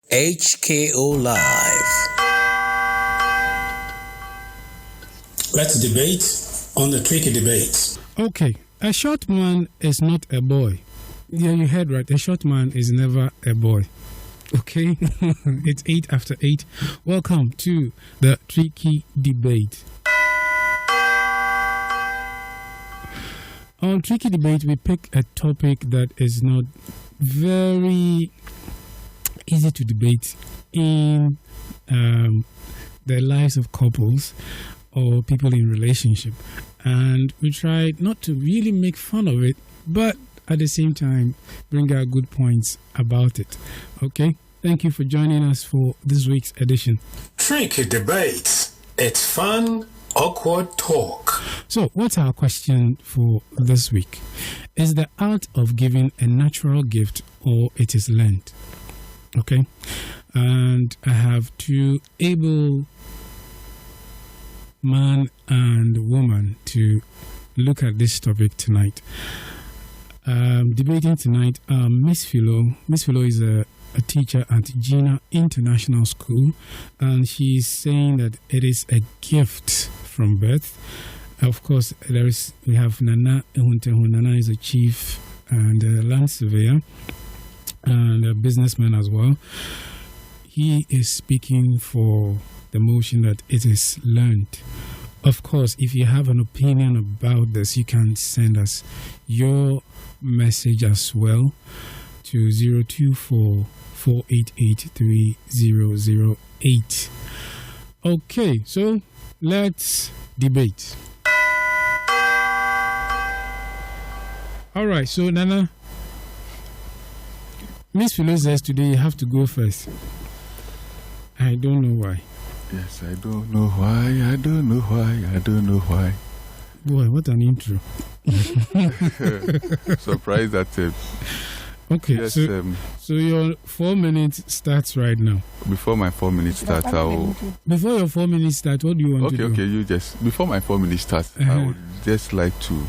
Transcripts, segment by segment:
HKO Live. Let's debate on the tricky debate. Okay, a short man is not a boy. Yeah, you heard right. A short man is never a boy. Okay, it's 8 after 8. Welcome to the tricky debate. On tricky debate, we pick a topic that is not very easy to debate in the lives of couples or people in relationship, and we try not to really make fun of it, but at the same time bring out good points about it. Okay, thank you for joining us for this week's edition. Tricky debate. It's fun, awkward talk. So what's our question for this week? Is the art of giving a natural gift or it is learned? Okay, and I have two able man and woman to look at this topic tonight. Debating tonight, Miss Philo. Miss Philo is a teacher at Gina International School, and she's saying that it is a gift from birth. Of course, we have Nana Ehuntehu. Nana is a chief and a land surveyor and a businessman as well. He is speaking for the motion that it is learned. Of course, if you have an opinion about this, you can send us your message as well to 024-488-3008. Okay, so let's debate. All right, so Nana, Miss Philo says today you have to go first. I don't know why. Yes, I don't know why. I don't know why. I don't know why. Boy, what an intro. Surprised that. Okay, yes, so your 4 minutes starts right now. Before my 4 minutes start, I will. Before your 4 minutes start, what do you want to do? Okay, you just. Before my 4 minutes start, I would just like to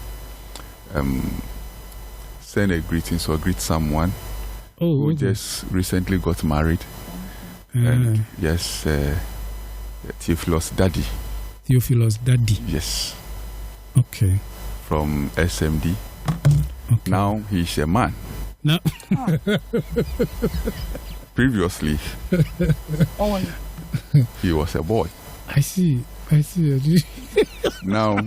send a greetings or greet someone who just recently got married. And yes, Theophilo's daddy. Theophilo's daddy. Yes. Okay. From SMD. Okay. Now he's a man. No. Previously, he was a boy. I see. Now,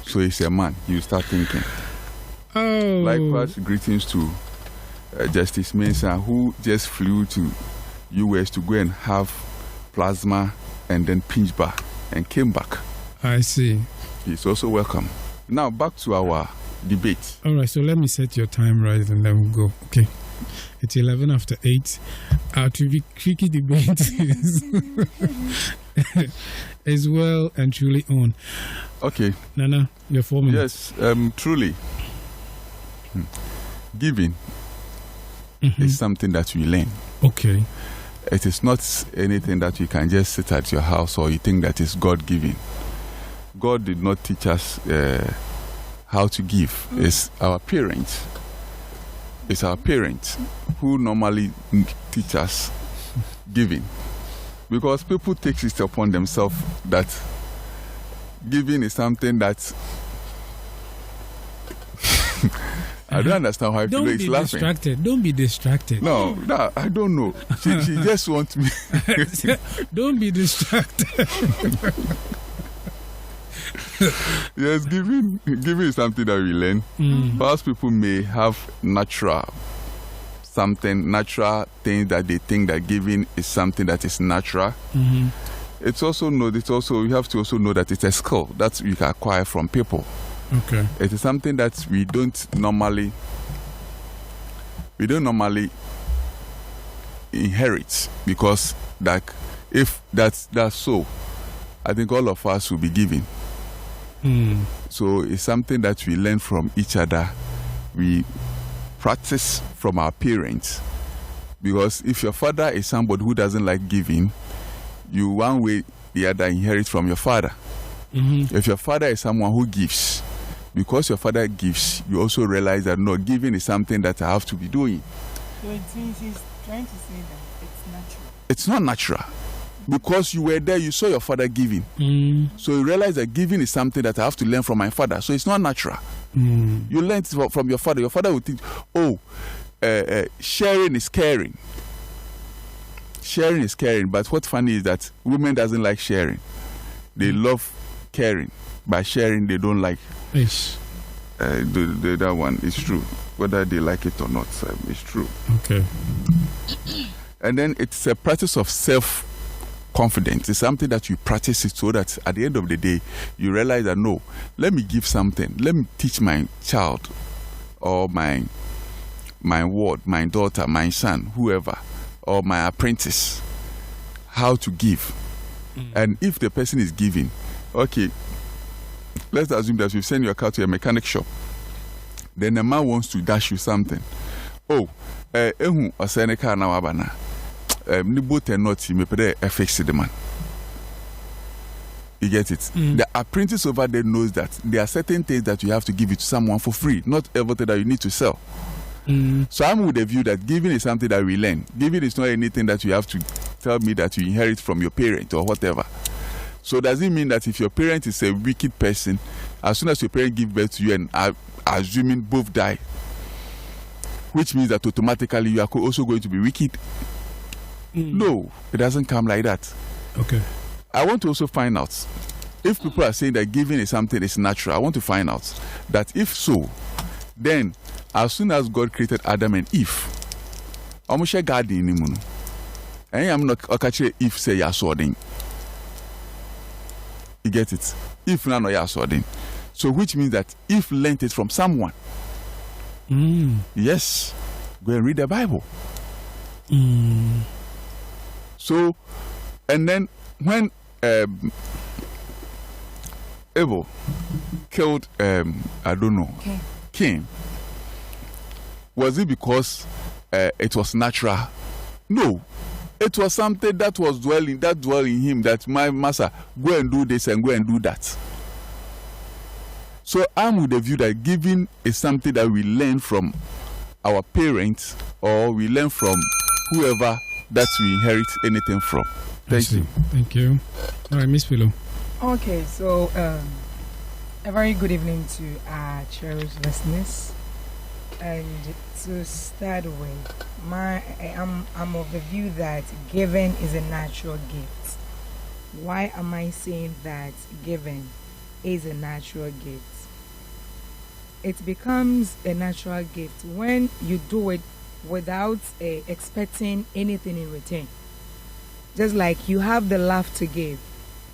so he's a man. You start thinking. Oh. Likewise, greetings to Justice Mensah, who just flew to US to go and have plasma and then pinch bar and came back. I see. He's also welcome. Now back to our debate. All right, so let me set your time right and then we'll go. Okay. It's 11 after 8. Our tricky debate is well and truly on. Okay. Nana, your 4 minutes. Yes, truly. Giving is something that we learn. Okay. It is not anything that you can just sit at your house or you think that is God-given. God did not teach us how to give. It's our parents. It's our parents who normally teach us giving. Because people take it upon themselves that giving is something that I don't understand why people is laughing. Don't be distracted. No, I don't know. She just wants me. Don't be distracted. Yes, giving is something that we learn. Perhaps people may have natural things that they think that giving is something that is natural. We have to also know that it's a skill that we can acquire from people. Okay. It is something that we don't normally inherit, because if that's so, I think all of us will be giving. So it's something that we learn from each other. We practice from our parents. Because if your father is somebody who doesn't like giving, you one way the other inherit from your father. If your father is someone who gives, because your father gives, you also realize that no, giving is something that I have to be doing. So it means trying to say that it's natural. It's not natural. Because you were there, you saw your father giving. So you realize that giving is something that I have to learn from my father. So it's not natural. You learn from your father. Your father will think, sharing is caring. Sharing is caring. But what's funny is that women doesn't like sharing. They love caring. By sharing, they don't like. Yes. That one is true. Whether they like it or not, it's true. Okay. And then it's a practice of self-confidence. It's something that you practice it so that at the end of the day, you realize that, no, let me give something. Let me teach my child or my ward, my daughter, my son, whoever, or my apprentice, how to give. And if the person is giving, okay, let's assume that you send your car to a mechanic shop. Then the man wants to dash you something. Or send a car now, abana. Ni both and not me pede fix the man. You get it? The apprentice over there knows that there are certain things that you have to give it to someone for free, not everything that you need to sell. So I'm with the view that giving is something that we learn. Giving is not anything that you have to tell me that you inherit from your parent or whatever. So does it mean that if your parent is a wicked person, as soon as your parent give birth to you and assuming both die, which means that automatically you are also going to be wicked? No, it doesn't come like that. Okay. I want to also find out if people are saying that giving is something that's natural. I want to find out that if so, then as soon as God created Adam and Eve, I'm share garden in and I'm not catching if say yasording. You get it? If none of yasording. So which means that if learned it from someone. Yes. Go and read the Bible. So, and then when Abel killed, I don't know, Cain, was it because it was natural? No. It was something that was dwelling in him, that my master, go and do this and go and do that. So I'm with the view that giving is something that we learn from our parents or we learn from whoever that we inherit anything from. Thank you. Thank you. All right, Miss Philo. Okay, so a very good evening to our cherished listeners. And to start with, I'm of the view that giving is a natural gift. Why am I saying that giving is a natural gift? It becomes a natural gift when you do it without expecting anything in return. Just like you have the love to give,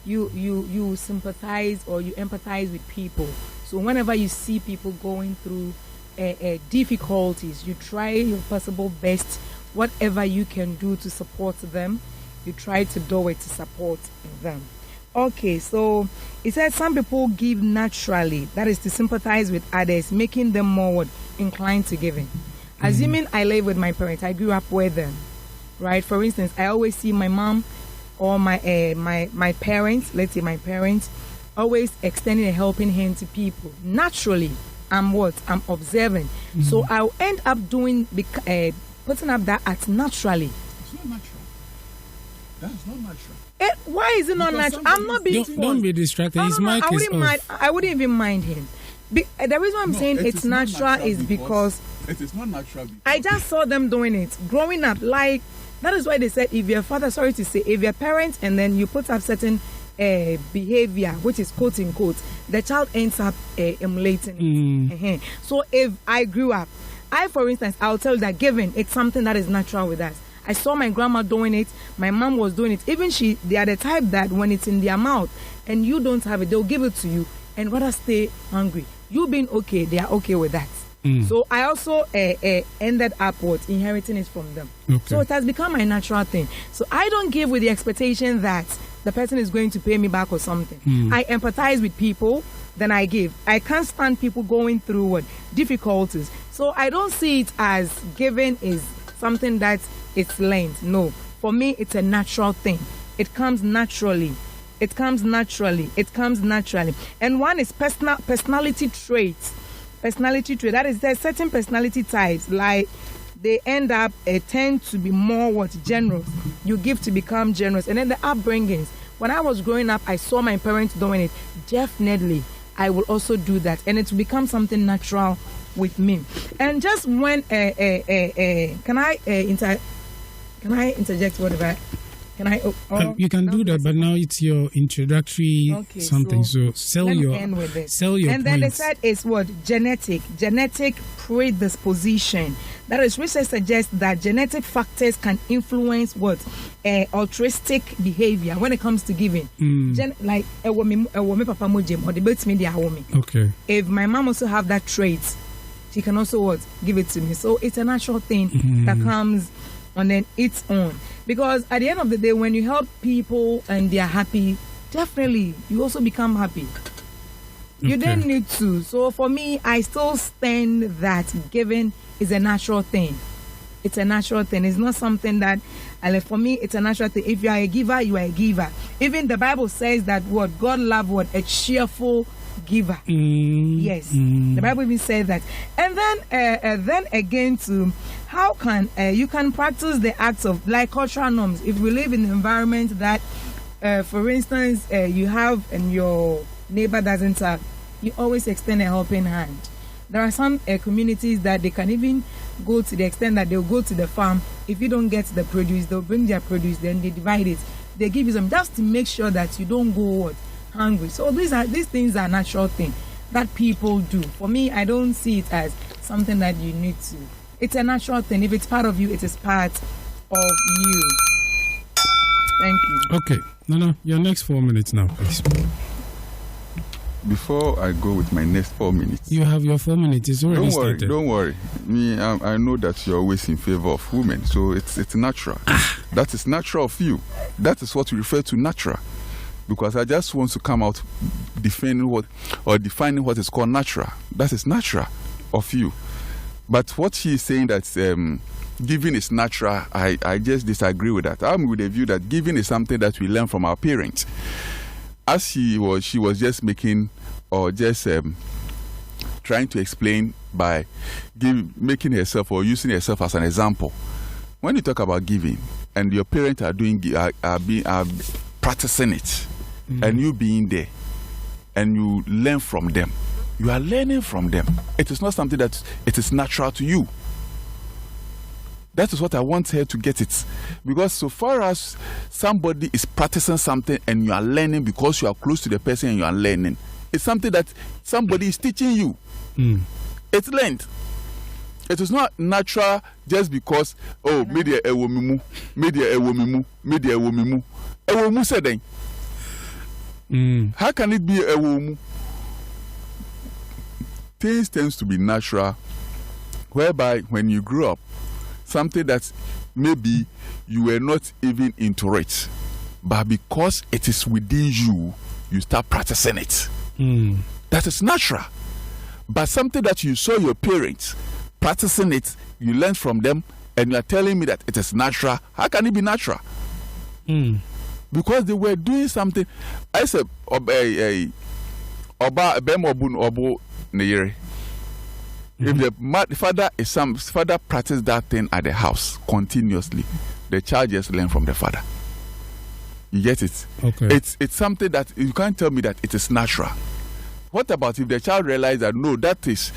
you sympathize or you empathize with people. So whenever you see people going through difficulties, you try your possible best, whatever you can do to support them, you try to do it to support them. Okay, so it says some people give naturally, that is to sympathize with others, making them more inclined to giving. Assuming I live with my parents, I grew up with them, right? For instance, I always see my mom or my parents, let's say my parents, always extending a helping hand to people. Naturally, I'm observing. So I'll end up doing, putting up that as naturally. It's not natural. That's not natural. Why is it not natural? I'm not being Don't be distracted. His mic is off. I wouldn't even mind him. The reason I'm saying it's natural is because it is not natural. I just saw them doing it growing up. Like that is why they said if your father, sorry to say, if your parent and then you put up certain behavior, which is quote unquote, the child ends up emulating it. So if I grew up, for instance, I'll tell you that giving, it's something that is natural with us. I saw my grandma doing it. My mom was doing it. Even they are the type that when it's in their mouth and you don't have it, they'll give it to you and rather stay hungry. You being okay, they are okay with that. So I also ended up inheriting it from them. Okay. So it has become my natural thing. So I don't give with the expectation that the person is going to pay me back or something. I empathize with people, then I give. I can't stand people going through difficulties. So I don't see it as giving is something that it's learned. No. For me, it's a natural thing. It comes naturally. It comes naturally. And one is personality traits. That is, there's certain personality types, like they tend to be more generous. You give to become generous. And then the upbringings. When I was growing up, I saw my parents doing it. Definitely, I will also do that. And it will become something natural with me. And just when, can I interject whatever? Can I? You can do that, but now it's your introductory something. So sell your And then they said it's what? Genetic predisposition. That is, research suggests that genetic factors can influence what? Altruistic behavior when it comes to giving. Like papa mojem or the best media woman. Okay. If my mom also have that trait, she can also what? Give it to me. So it's a natural thing that comes on its own. Because at the end of the day, when you help people and they are happy, definitely you also become happy. You don't need to. So for me, I still stand that giving is a natural thing. It's a natural thing. It's not something that, for me, it's a natural thing. If you are a giver, you are a giver. Even the Bible says that what? God loves what? A cheerful giver. Yes. The Bible even says that. And then again too, how can you can practice the acts of like cultural norms if we live in an environment that for instance you have and your neighbor doesn't have, you always extend a helping hand. There are some communities that they can even go to the extent that they'll go to the farm. If you don't get the produce, they'll bring their produce, then they divide it. They give you some just to make sure that you don't go hungry. So these things are natural things that people do. For me, I don't see it as something that you need to. It's a natural thing. If it's part of you, it is part of you. Thank you. Okay. No, your next 4 minutes now, please. Before I go with my next 4 minutes. You have your 4 minutes. It's already started. Don't worry. I know that you're always in favor of women, so it's natural. That is natural of you. That is what we refer to natural. Because I just want to come out defining what is called natural. That is natural of you. But what she is saying that giving is natural, I just disagree with that. I'm with the view that giving is something that we learn from our parents. As she was just making or just trying to explain by making herself or using herself as an example. When you talk about giving and your parents are practicing it, and you being there and you learn from them. You are learning from them. It is not something that it is natural to you. That is what I want her to get it. Because so far as somebody is practicing something and you are learning because you are close to the person and you are learning, it's something that somebody is teaching you. It's learned. It is not natural just because, media ewomimu said then. How can it be a woman? Things tends to be natural, whereby when you grew up, something that maybe you were not even into it, but because it is within you, you start practicing it. That is natural. But something that you saw your parents practicing it, you learned from them, and you are telling me that it is natural. How can it be natural? Because they were doing something. I said, if the father practices that thing at the house continuously, the child just learn from the father. You get it? Okay. It's something that you can't tell me that it is natural. What about if the child realizes that no, that is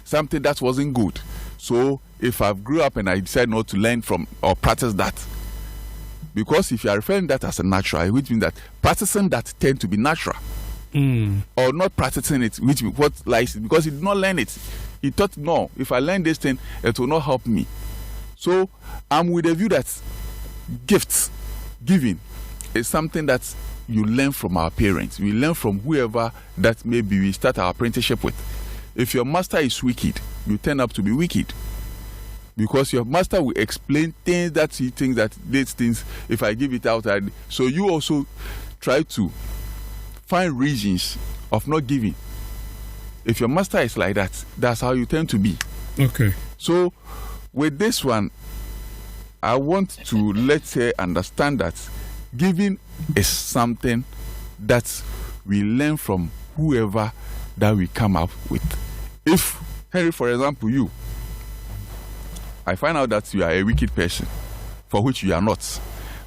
something that wasn't good? So if I grew up and I decide not to learn from or practice that. Because if you are referring that as a natural, which means that practicing that tend to be natural. Or not practicing it, which what lies because he did not learn it. He thought, no, if I learn this thing, it will not help me. So I'm with the view that giving is something that you learn from our parents. We learn from whoever that maybe we start our apprenticeship with. If your master is wicked, you turn up to be wicked. Because your master will explain things that he thinks that these things, if I give it out, so you also try to find reasons of not giving. If your master is like that, that's how you tend to be. Okay. So with this one, I want to let her understand that giving is something that we learn from whoever that we come up with. If, Henry, for example, you I find out that you are a wicked person, for which you are not.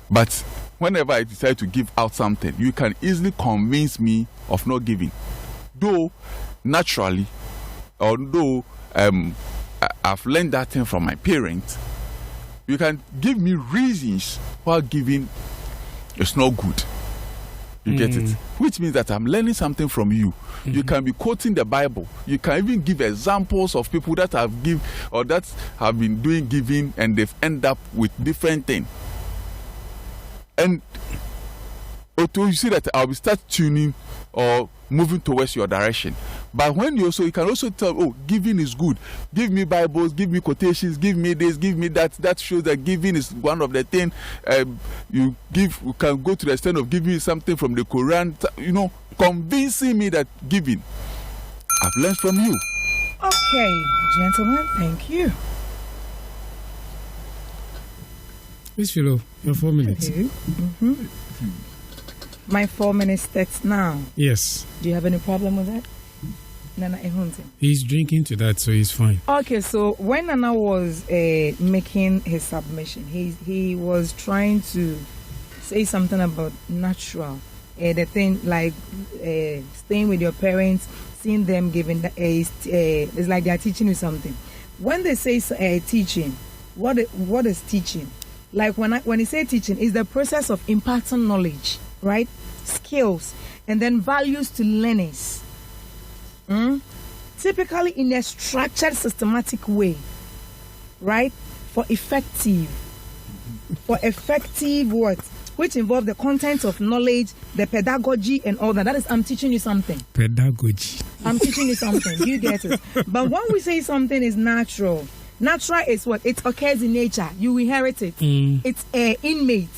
But whenever I decide to give out something, you can easily convince me of not giving. Though, naturally, although I've learned that thing from my parents, you can give me reasons why giving is not good. You get it? Which means that I'm learning something from you. You can be quoting the Bible. You can even give examples of people that have give or that have been doing giving and they've ended up with different things. And you see that I'll start tuning or moving towards your direction. But when you can also tell, oh, giving is good. Give me Bibles, give me quotations, give me this, give me that. That shows that giving is one of the things. You can go to the extent of giving something from the Quran, convincing me that giving. I've learned from you. Okay, gentlemen, thank you. Miss Philo, your 4 minutes. My 4 minutes starts now. Yes. Do you have any problem with that? Nana Ehunte. He's drinking to that, so he's fine. Okay, so when Nana was making his submission, he was trying to say something about natural. The thing like staying with your parents, seeing them giving, it's like they are teaching you something. When they say teaching, what is teaching? Like when you say teaching, is the process of imparting knowledge, right? Skills, and then values to learners. Typically in a structured, systematic way, right? For effective what? Which involve the content of knowledge, the pedagogy, and all that. That is, I'm teaching you something. Pedagogy. I'm teaching you something. You get it. But when we say something is natural is what? It occurs in nature. You inherit it. It's innate.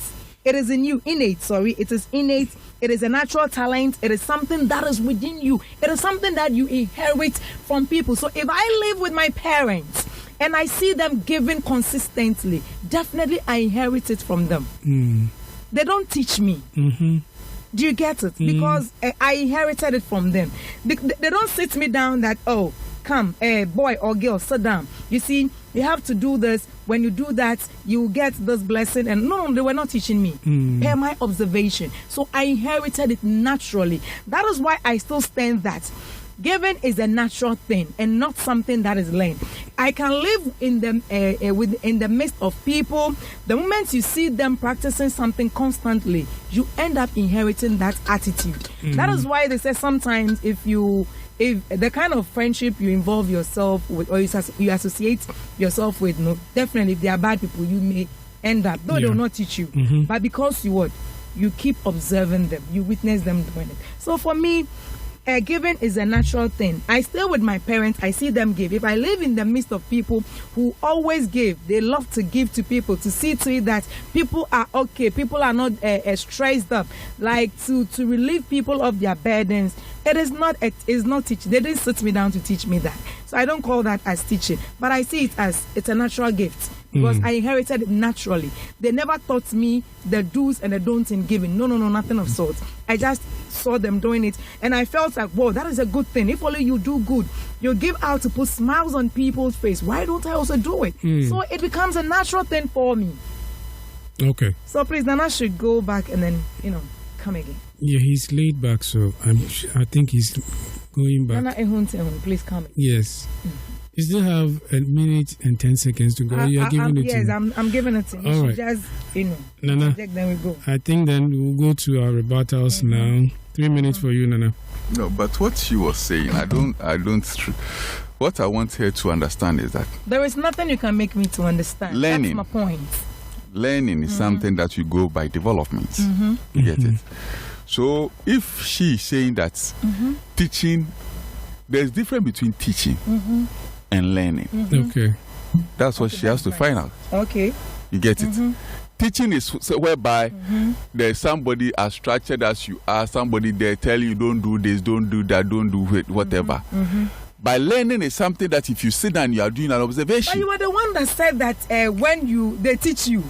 It is in you. It is innate. It is a natural talent. It is something that is within you. It is something that you inherit from people. So if I live with my parents and I see them giving consistently, definitely I inherit it from them. They don't teach me. Do you get it? Because I inherited it from them. They don't sit me down that, oh, come, boy or girl, sit down. You see, you have to do this. When you do that, you get this blessing. And no, they were not teaching me. Per my observation. So I inherited it naturally. That is why I still stand that giving is a natural thing and not something that is learned. I can live in the midst of people. The moment you see them practicing something constantly, you end up inheriting that attitude. That is why they say sometimes if the kind of friendship you involve yourself with or you associate yourself with, no, definitely if they are bad people, you may end up, though they will not teach you, but because you keep observing them, you witness them doing it. So for me, giving is a natural thing. I stay with my parents, I see them give. If I live in the midst of people who always give, they love to give to people, to see to it that people are okay, people are not stressed up, like to relieve people of their burdens. It's not teaching. They didn't sit me down to teach me that. So I don't call that as teaching. But I see it as it's a natural gift. Because I inherited it naturally. They never taught me the do's and the don'ts in giving. No, nothing of sort. I just saw them doing it. And I felt like, whoa, that is a good thing. If only you do good, you give out to put smiles on people's face. Why don't I also do it? So it becomes a natural thing for me. Okay. So please, Nana should go back and then, come again. Yeah, he's laid back, so I think he's going back. Nana Ehunte, please come again. Yes. You still have a minute and 10 seconds to go. You're giving it to me. Yes, I'm giving it to you. All right. Just, Nana, then we go. I think then we'll go to our rebuttals now. 3 minutes for you, Nana. No, but what she was saying, what I want her to understand is that there is nothing you can make me to understand. Learning. That's my point. Learning is something that you go by development. You get it? So if she's saying that teaching, there's difference between teaching and learning. Okay. That's what she has to find out. Okay. You get it? Teaching is whereby there's somebody as structured as you are, somebody there telling you don't do this, don't do that, don't do it, whatever. By learning is something that if you sit down, you are doing an observation. But you are the one that said that when they teach you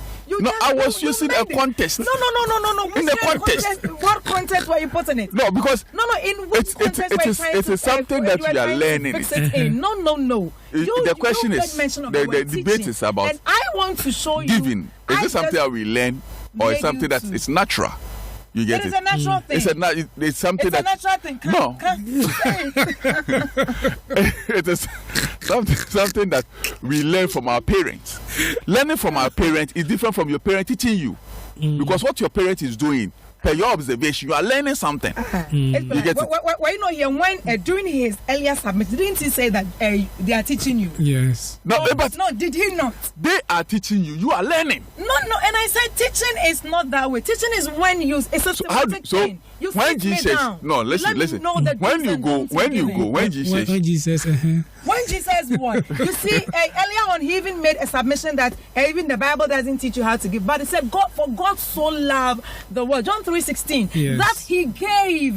I was using a context. No. In the context. What context were you putting it? No, because In which context were you trying it to is something that we are learning. Fix it in. No. The question is, the debate is about and I want to show you. Giving. Is this something that we learn, or is something that is natural? You get it? It is a natural thing. It's something it's that. a natural thing. It is something that we learn from our parents. Learning from our parents is different from your parent teaching you, because what your parent is doing, per your observation, you are learning something. You get it? Why you know here when during his earlier submission, didn't he say that they are teaching you? Yes. No, but no, did he not? They are teaching you. You are learning. No, and I said teaching is not that way. Teaching is when you. It's a thing. You when Jesus, no, listen. When Jesus, when Jesus what? You see, earlier on he even made a submission that even the Bible doesn't teach you how to give, but he said God so loved the world. John 3:16. Yes. That he gave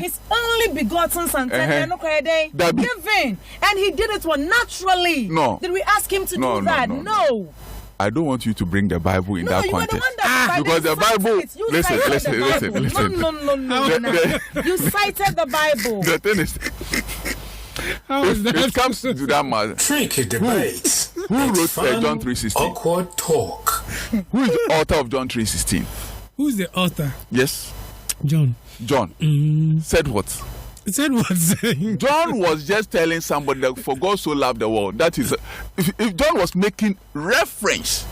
his only begotten son. Giving, and he did it naturally. No. Did we ask him to do that? No. I don't want you to bring the Bible in that context. Because the Bible. Listen. No. You cited the Bible. The thing is, it comes to that matter. Tricky debate. Who wrote John 3:16? Awkward talk. Who is the author of John 3:16? Who's the author? Yes. John. Said what? Said what? John was just telling somebody that for God so loved the world. That is, if John was making reference.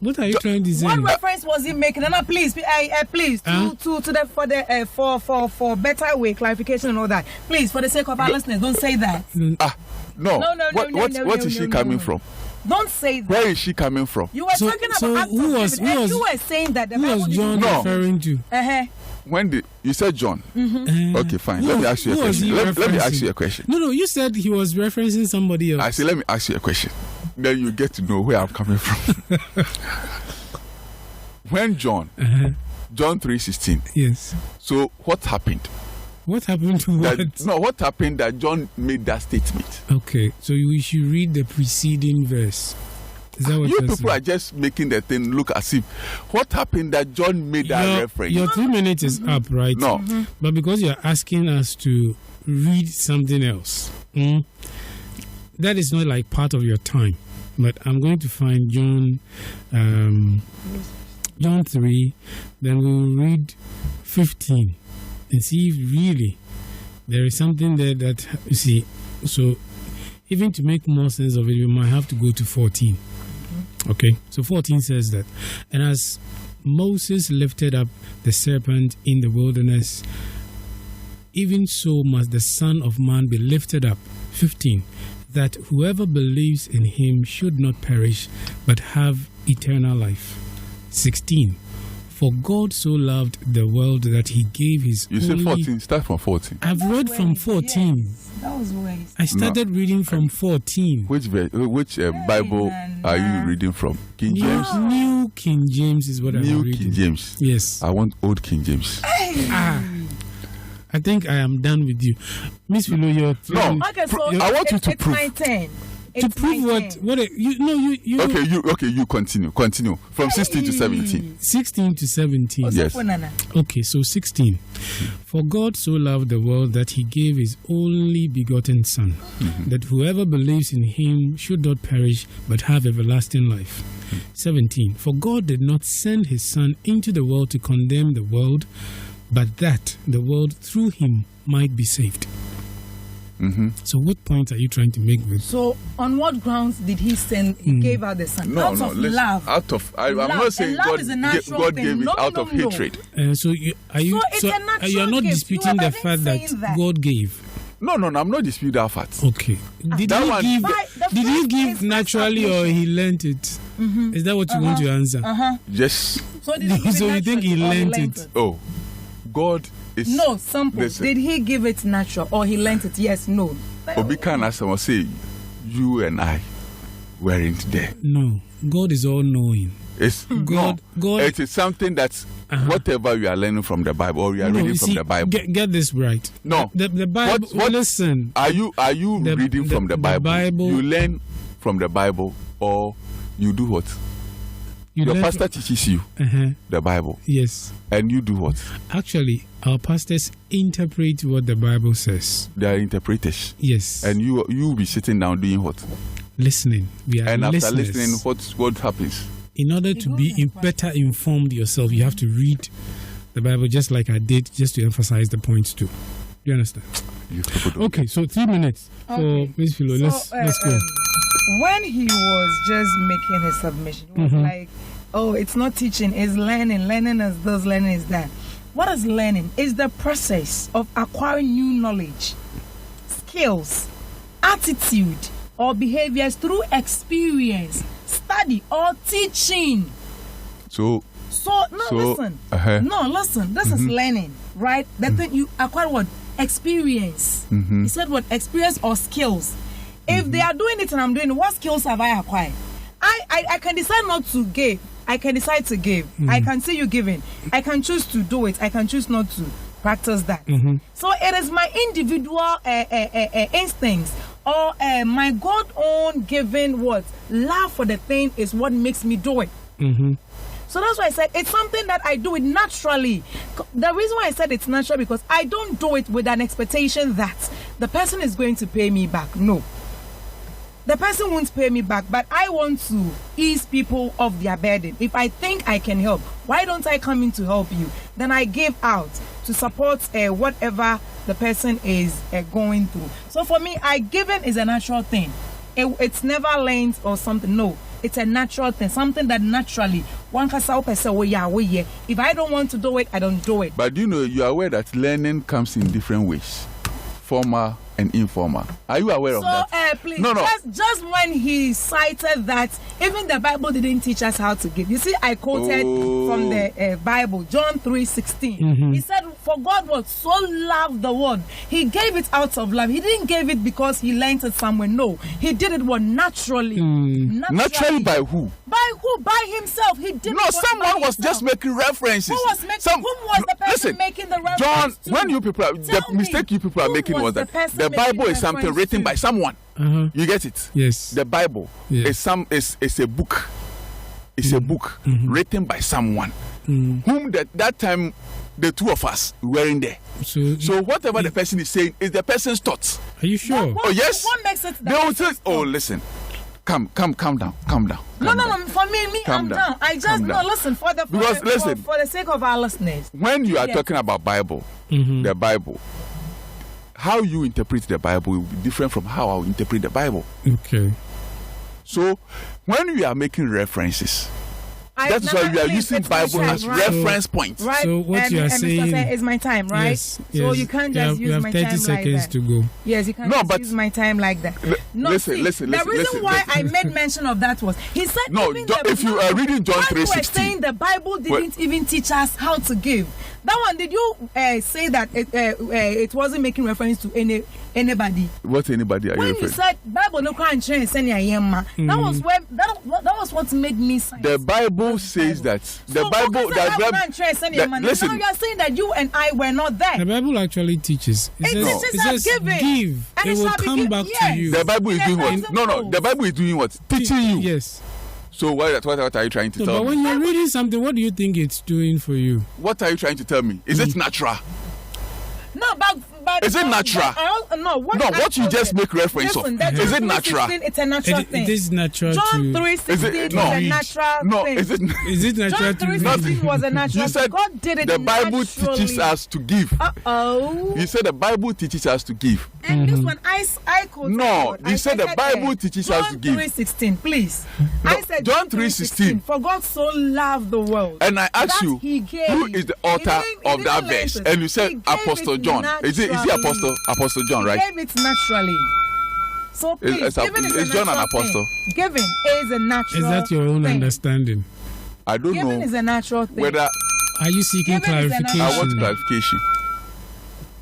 What are you trying to say? What reference was he making? And please, to the for better way clarification and all that. Please, for the sake of our listeners, don't say that. No. What is she coming from? Don't say that. Where is she coming from? You were talking about acts of David, and you were saying that the who Bible was John referring to? When you said John, okay, fine. Let me ask you a question. Let me ask you a question. No, you said he was referencing somebody else. I said, let me ask you a question. Then you get to know where I'm coming from. When John 3:16. Yes. So what happened? What happened to what? What happened that John made that statement? Okay, so we should read the preceding verse. Is that what you people saying? are just making the thing look as if what happened that John made that reference. Your 3 minutes is up, right? No. But because you're asking us to read something else, that is not like part of your time. But I'm going to find John 3, then we'll read 15 and see if really there is something there that, you see, so even to make more sense of it, we might have to go to 14. Okay, so 14 says that, and as Moses lifted up the serpent in the wilderness, even so must the Son of Man be lifted up. 15, that whoever believes in him should not perish, but have eternal life. 16, for God so loved the world that he gave his You said 14, start from 14. I've read from 14. Yes, that was ways. I started reading from 14. Which Bible are you reading from? King James? New King James is what I'm reading. New King James. Yes. I want Old King James. I think I am done with you. Miss Philo, I want you to prove. To prove what you continue from 16 to 17. 16 to 17. Yes. Okay, so 16. For God so loved the world that he gave his only begotten Son, that whoever believes in him should not perish but have everlasting life. 17. For God did not send his Son into the world to condemn the world, but that the world through him might be saved. So what point are you trying to make with? So on what grounds did he send? He gave out the Son out of love. I'm not saying God gave it out of hatred. So you are not disputing the fact that God gave. No, I'm not disputing that fact. Okay. Did he give naturally or he learnt it? Is that what you want to answer? Yes. So you think he learnt it? Oh, God. No, simple. Listen. Did he give it natural or he learnt it? Yes, no. Obikan, as I say, you and I weren't there. No, God is all knowing. It's God. It is something that's whatever we are learning from the Bible or we are reading from the Bible. Get this right. No, the Bible. Listen. Are you reading from the Bible? You learn from the Bible or you do what? Your pastor teaches you the Bible. Yes. And you do what? Actually, our pastors interpret what the Bible says. They are interpreters. Yes. And you will be sitting down doing what? Listening. We are and after listeners. listening, what happens? In order to be better informed yourself, you have to read the Bible just like I did, just to emphasize the points too. Do you understand? Okay, so 3 minutes for Miss Philo. Let's go. When he was just making his submission, he was like, oh, it's not teaching, it's learning. Learning is this, learning is that. What is learning? It's the process of acquiring new knowledge, skills, attitude, or behaviors through experience, study, or teaching. Listen. Listen. This is learning, right? That thing you acquire what? Experience. He said what? Experience or skills. If they are doing it and I'm doing it, what skills have I acquired? I can decide not to give. I can decide to give. I can see you giving. I can choose to do it. I can choose not to practice that. So it is my individual instincts or my God-own given what? Love for the thing is what makes me do it. So that's why I said it's something that I do it naturally. The reason why I said it's natural because I don't do it with an expectation that the person is going to pay me back. No. The person won't pay me back, but I want to ease people of their burden. If I think I can help, why don't I come in to help you? Then I give out to support whatever the person is going through. So for me, giving is a natural thing. It's never learned or something. No, it's a natural thing. Something that naturally one can say, if I don't want to do it, I don't do it. But you are aware that learning comes in different ways, formal and informal. Are you aware of that? Please, no. Just when he cited that even the Bible didn't teach us how to give. You see, I quoted from the Bible, John 3:16. He said, for God was so loved the world, he gave it out of love. He didn't give it because he learned it somewhere. No, he did it naturally. Naturally by who? By who? By himself. He did. No, someone was just making references. Who was making? Whom was the person making the reference? John, to? when you people, the mistake you people are making was that the Bible is something written by someone. You get it? Yes. The Bible is a book. It's a book written by someone whom that time the two of us were in there. So whatever the person is saying is the person's thoughts. Are you sure? Yes. What makes it? They will say, "Oh, listen, calm down." No. For me, I'm down. I just listen for the sake of our listeners. When you are talking about Bible, the Bible. How you interpret the Bible will be different from how I will interpret the Bible. Okay. So, when we are making references, that is why we are using Bible as reference points. Right. So, what you are saying is my time, right? Yes. So, you can't just use my time like that. You have 30 seconds to go. Yes, you can't just use my time like that. Listen. The reason why I made mention of that was, he said, if you are reading John 3:16. You were saying the Bible didn't even teach us how to give. That one, did you say that it wasn't making reference to anybody? What anybody are you referring? When you said Bible no can change that was what made me say. The Bible says that listen. Now you are saying that you and I were not there. The Bible actually teaches. It says giving. Give. And it will come back to you. The Bible is doing what? No. The Bible is doing what? Teaching you. Yes. So what are you trying to tell me? But when you're reading something, what do you think it's doing for you? What are you trying to tell me? Is it natural? No, but is it natural? What you just make reference of. Is it natural? It's a natural thing. It is natural. John 3:16 is a natural thing. Is it natural to read? John 3:16 was a natural. You said God did it the Bible teaches us to give. You said the Bible teaches us to give. And this one, I quoted. No, you said the Bible teaches us to give. John 3:16, please. I said John 3:16. For God so loved the world. And I asked you, who is the author of that verse? And you said Apostle John. Is he Apostle John, right? He gave it naturally. So please, is John an apostle? Giving is a natural. Is that your own understanding? I don't know. Giving is a natural thing. Whether are you seeking clarification? I want clarification.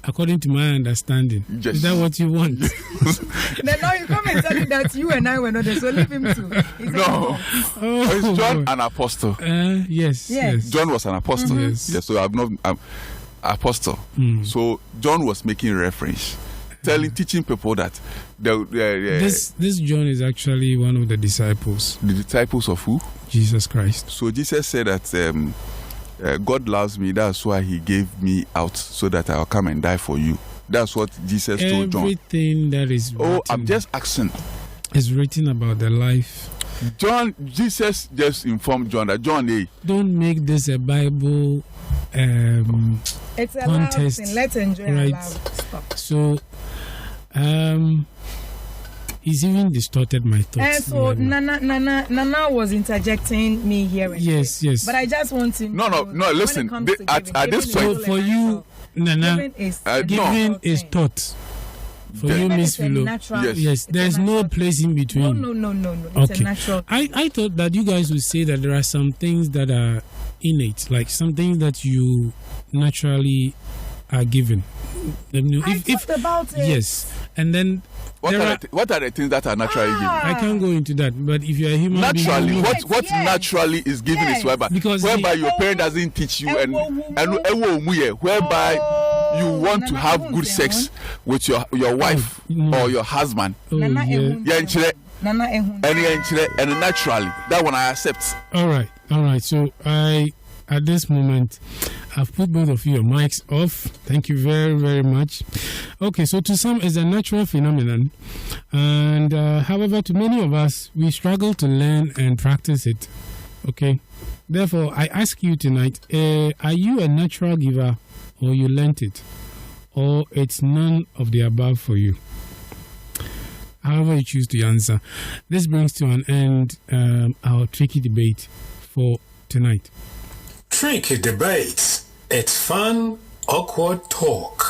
According to my understanding, is that what you want? Then now you come and tell me that you and I were not there, so leave him too. No. Is John an apostle? Yes. John was an apostle. Yes. So I'm apostle. So John was making reference, teaching people that This John is actually one of the disciples. The disciples of who? Jesus Christ. So Jesus said that God loves me, that's why he gave me out, so that I'll come and die for you. That's what Jesus told John. Everything that is written, I'm just asking. Is written about the life. Jesus just informed John that John, don't make this a Bible it's a contest. Thing. Let's enjoy right? our stuff. So, he's even distorted my thoughts. So Nana was interjecting me here. Yes. But I just want to know. No. Listen, at this point, for you, Nana, giving is taught. For you, Miss Philo, yes, there's no place in between. No. It's a natural. I thought that you guys would say that there are some things that are innate, like some things that you naturally are given. I talked about it. Yes, and then what are the things that are naturally given? I can't go into that, but if you're a human naturally, being, what naturally is given is whereby your parent doesn't teach you and whereby you want to have good sex with your wife or your husband. And naturally, that one I accept. All right. So at this moment, I've put both of your mics off. Thank you very, very much. Okay, so to some, it's a natural phenomenon. And however, to many of us, we struggle to learn and practice it. Okay? Therefore, I ask you tonight, are you a natural giver or you learnt it? Or it's none of the above for you? However you choose to answer. This brings to an end our tricky debate for tonight. Tricky debate. It's fun, awkward talk.